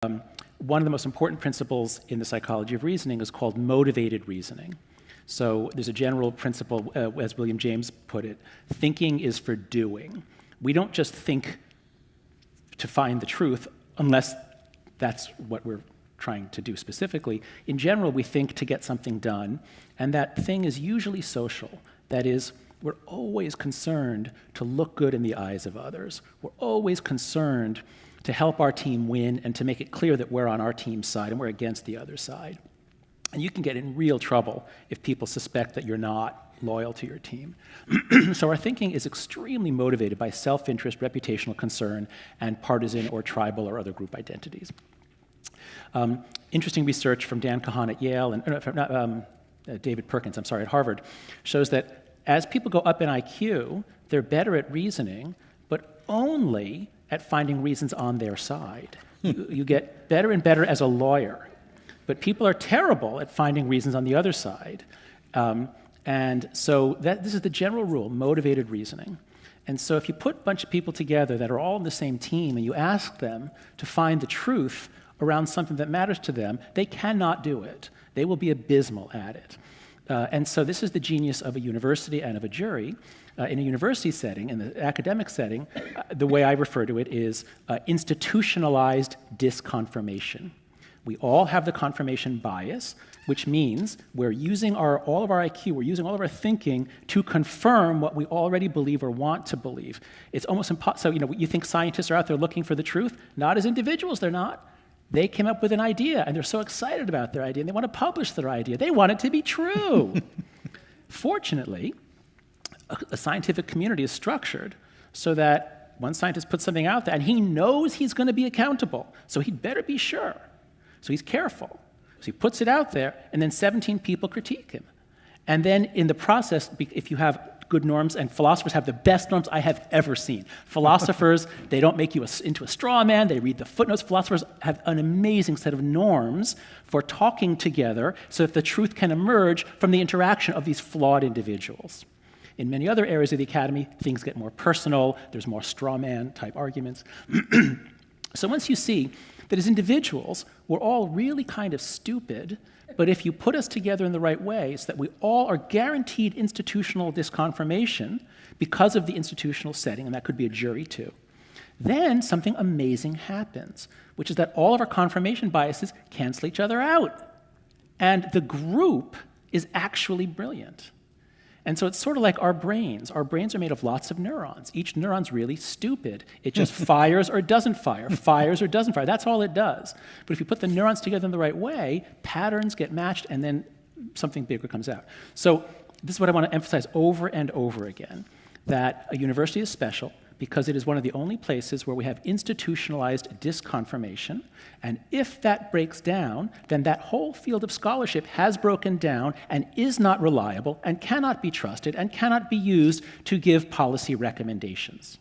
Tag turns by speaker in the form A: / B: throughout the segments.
A: One of the most important principles in the psychology of reasoning is called motivated reasoning. So there's a general principle, as William James put it, thinking is for doing. We don't just think to find the truth unless that's what we're trying to do specifically. In general, we think to get something done, and that thing is usually social. That is, we're always concerned to look good in the eyes of others. We're always concerned to help our team win and to make it clear that we're on our team's side and we're against the other side. And you can get in real trouble if people suspect that you're not loyal to your team. So our thinking is extremely motivated by self-interest, reputational concern, and partisan or tribal or other group identities. Interesting research from Dan Kahan at Yale and David Perkins, at Harvard, shows that as people go up in IQ, they're better at reasoning, but only at finding reasons on their side. You get better and better as a lawyer, but people are terrible at finding reasons on the other side. And so this is the general rule, motivated reasoning. And so if you put a bunch of people together that are all on the same team and you ask them to find the truth around something that matters to them, they cannot do it. They will be abysmal at it. And so this is the genius of a university and of a jury. In a university setting, in the academic setting, the way I refer to it is institutionalized disconfirmation. We all have the confirmation bias, which means we're using all of our IQ, we're using all of our thinking to confirm what we already believe or want to believe. It's almost impossible. So, you think scientists are out there looking for the truth? Not as individuals, they're not. They came up with an idea, and they're so excited about their idea, and they want to publish their idea. They want it to be true. Fortunately, a scientific community is structured so that one scientist puts something out there, and he knows he's going to be accountable, so he'd better be sure. So he's careful. So he puts it out there, and then 17 people critique him. And then in the process, if you have good norms, and philosophers have the best norms I have ever seen. Philosophers, they don't make you into a straw man, they read the footnotes. Philosophers have an amazing set of norms for talking together so that the truth can emerge from the interaction of these flawed individuals. In many other areas of the academy, things get more personal, there's more straw man type arguments. So once you see that as individuals, we're all really kind of stupid, but if you put us together in the right way so that we all are guaranteed institutional disconfirmation because of the institutional setting, and that could be a jury too, then something amazing happens, which is that all of our confirmation biases cancel each other out. And the group is actually brilliant. And so it's sort of like our brains. Our brains are made of lots of neurons. Each neuron's really stupid. It just fires or doesn't fire, fires or doesn't fire. That's all it does. But if you put the neurons together in the right way, patterns get matched and then something bigger comes out. So this is what I want to emphasize over and over again, that a university is special because it is one of the only places where we have institutionalized disconfirmation. And if that breaks down, then that whole field of scholarship has broken down and is not reliable and cannot be trusted and cannot be used to give policy recommendations.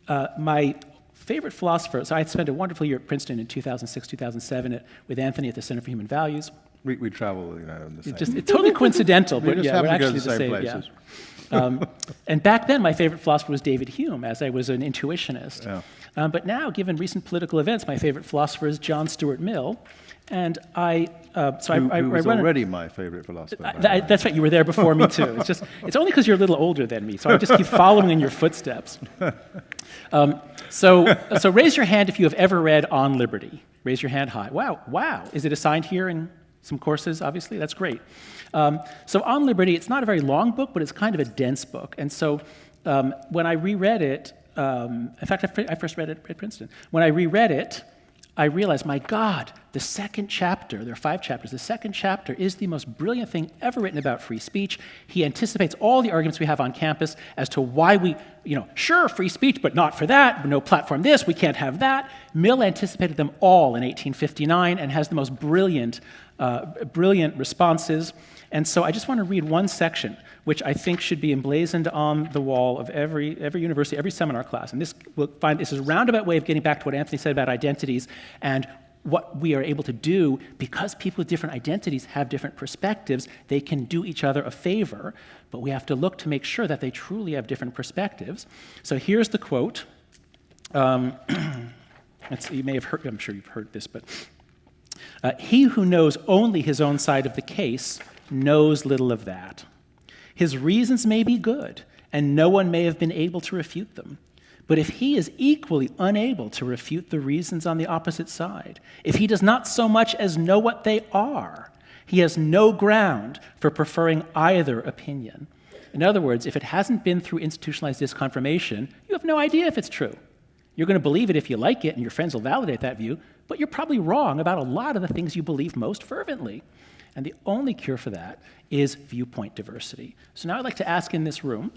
A: My favorite philosopher, so I spent a wonderful year at Princeton in 2006, 2007 with Anthony at the Center for Human Values.
B: We travel, in the same.
A: It's totally coincidental, but
B: we're
A: actually
B: the same places.
A: Yeah. And back then, my favorite philosopher was David Hume, as I was an intuitionist.
B: Yeah.
A: But now, given recent political events, my favorite philosopher is John Stuart Mill. And I was
B: already my favorite philosopher.
A: That's right, you were there before me too. It's only because you're a little older than me, so I just keep following in your footsteps. So raise your hand if you have ever read On Liberty. Raise your hand high. Wow. Is it assigned here in some courses, obviously? That's great. So On Liberty, it's not a very long book, but it's kind of a dense book. And so when I reread it, in fact, I first read it at Princeton. When I reread it, I realized, my God, the second chapter, there are 5 chapters, the second chapter is the most brilliant thing ever written about free speech. He anticipates all the arguments we have on campus as to why we, sure, free speech, but not for that, no platform this, we can't have that. Mill anticipated them all in 1859 and has the most brilliant responses. And so I just want to read one section, which I think should be emblazoned on the wall of every university, every seminar class. And this is a roundabout way of getting back to what Anthony said about identities and what we are able to do. Because people with different identities have different perspectives, they can do each other a favor, but we have to look to make sure that they truly have different perspectives. So here's the quote. You may have heard, I'm sure you've heard this, but he who knows only his own side of the case knows little of that. His reasons may be good, and no one may have been able to refute them. But if he is equally unable to refute the reasons on the opposite side, if he does not so much as know what they are, he has no ground for preferring either opinion. In other words, if it hasn't been through institutionalized disconfirmation, you have no idea if it's true. You're going to believe it if you like it, and your friends will validate that view, but you're probably wrong about a lot of the things you believe most fervently. And the only cure for that is viewpoint diversity. So now I'd like to ask in this room,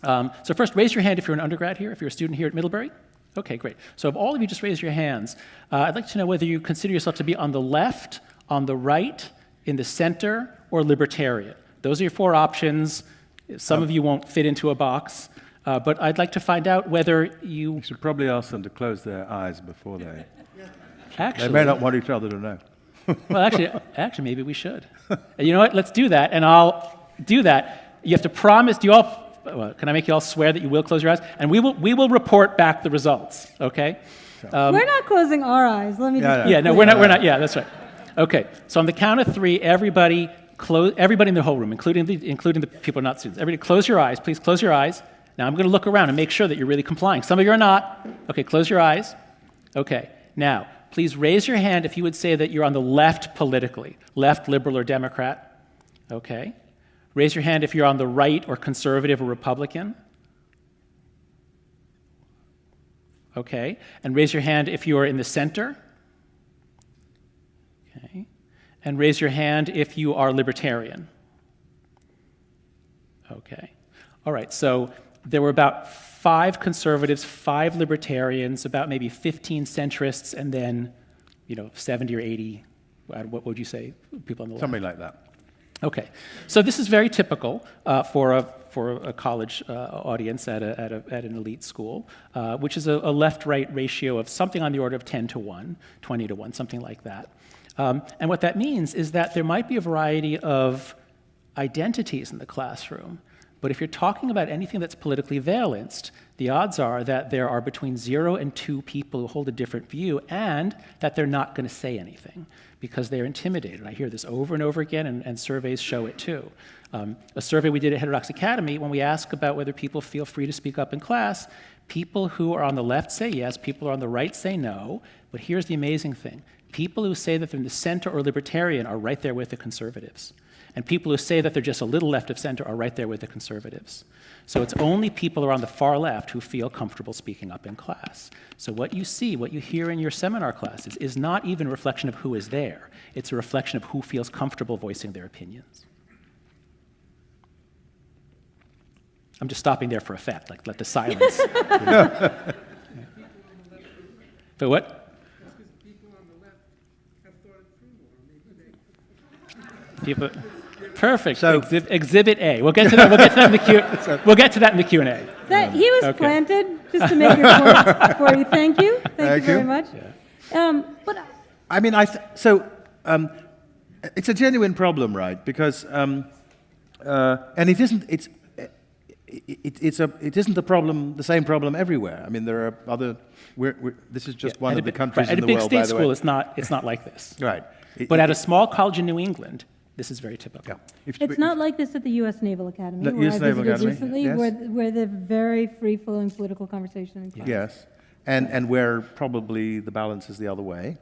A: so first, raise your hand if you're an undergrad here, if you're a student here at Middlebury. Okay, great. So if all of you just raise your hands, I'd like to know whether you consider yourself to be on the left, on the right, in the center, or libertarian. Those are your 4 options. Some of you won't fit into a box, but I'd like to find out whether you...
B: You should probably ask them to close their eyes before they...
A: Actually,
B: They may not want each other to know.
A: well, actually, maybe we should. You know what? Let's do that, and I'll do that. You have to promise. Do you all? Well, can I make you all swear that you will close your eyes? And we will report back the results. Okay?
C: We're not closing our eyes. Let me just.
A: Yeah, no, we're not. Yeah, that's right. Okay. So on the count of 3, everybody in the whole room, including the people who are not students. Everybody, close your eyes. Please close your eyes. Now I'm going to look around and make sure that you're really complying. Some of you are not. Okay, close your eyes. Okay. Now, please raise your hand if you would say that you're on the left politically, left, liberal, or Democrat. Okay. Raise your hand if you're on the right or conservative or Republican. Okay. And raise your hand if you are in the center. Okay. And raise your hand if you are libertarian. Okay. All right. So there were about 5 conservatives, 5 libertarians, about maybe 15 centrists, and then, 70 or 80, what would you say, people on the left?
B: Something like that.
A: Okay. So this is very typical for a college audience at an elite school, which is a left-right ratio of something on the order of 10 to 1, 20 to 1, something like that. And what that means is that there might be a variety of identities in the classroom. But if you're talking about anything that's politically valenced, the odds are that there are between 0 and 2 people who hold a different view, and that they're not going to say anything because they're intimidated. I hear this over and over again, and surveys show it too. A survey we did at Heterodox Academy, when we ask about whether people feel free to speak up in class, people who are on the left say yes, people who are on the right say no. But here's the amazing thing. People who say that they're in the center or libertarian are right there with the conservatives. And people who say that they're just a little left of center are right there with the conservatives. So it's only people who are on the far left who feel comfortable speaking up in class. So what you see, what you hear in your seminar classes is not even a reflection of who is there. It's a reflection of who feels comfortable voicing their opinions. I'm just stopping there for effect, like let the silence. But what? People, perfect.
B: So,
A: Exhibit A. We'll get to that. We'll get to that in the Q. We'll get to that in the Q&A.
C: He was planted just to make your point for you. Thank you. Thank you very much.
A: Yeah.
C: But
B: I mean, it's a genuine problem, right? Because and it isn't. It isn't the same problem everywhere. I mean, there are other. This is just one of the countries in the world.
A: At a big state school, it's not like this.
B: Right.
A: But at a small college in New England, this is very typical.
B: Yeah.
C: it's not like this at the U.S. Naval Academy,
B: The
C: where
B: US
C: I
B: Naval
C: visited
B: Academy,
C: recently,
B: yes.
C: where they're very free-flowing political conversation in class.
B: Yes, and where probably the balance is the other way.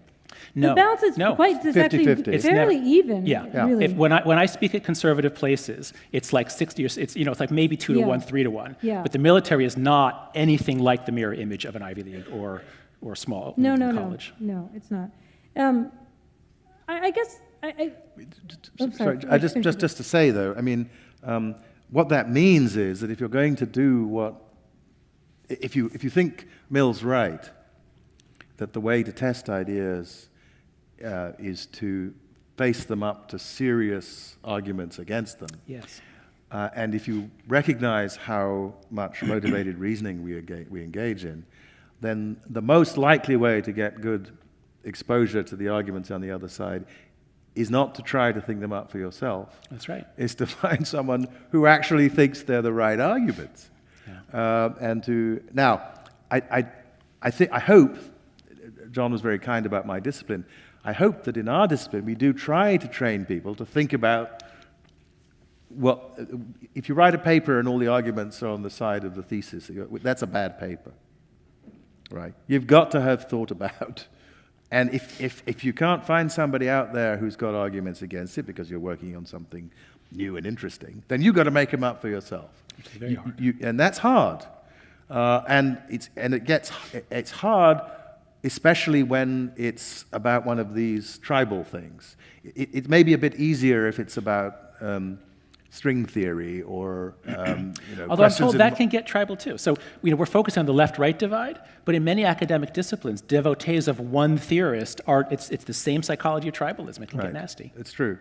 A: No,
C: The balance is quite, it's actually
B: 50-50.
A: It's
C: fairly
A: never-
C: even.
A: Yeah.
C: Really.
A: When I speak at conservative places, it's like 60 or it's like maybe 2 to 1, 3 to 1.
C: Yeah.
A: But the military is not anything like the mirror image of an Ivy League or small college.
C: No, it's not. I guess
B: Sorry, just to say though, I mean, what that means is that if you're going to do if you think Mill's right, that the way to test ideas is to face them up to serious arguments against them.
A: Yes.
B: And if you recognize how much motivated reasoning we engage in, then the most likely way to get good exposure to the arguments on the other side is not to try to think them up for yourself.
A: That's right.
B: Is to find someone who actually thinks they're the right arguments.
A: Yeah.
B: I hope, John was very kind about my discipline. I hope that in our discipline we do try to train people to think about, well, if you write a paper and all the arguments are on the side of the thesis, that's a bad paper, right? You've got to have thought about. And if you can't find somebody out there who's got arguments against it because you're working on something new and interesting, then you've got to make them up for yourself.
A: It's very hard.
B: And that's hard. And it's hard, especially when it's about one of these tribal things. It may be a bit easier if it's about string theory or
A: Although I'm told that can get tribal too. So we're focused on the left-right divide, but in many academic disciplines, devotees of one theorist are it's the same psychology of tribalism. It can get nasty.
B: It's true.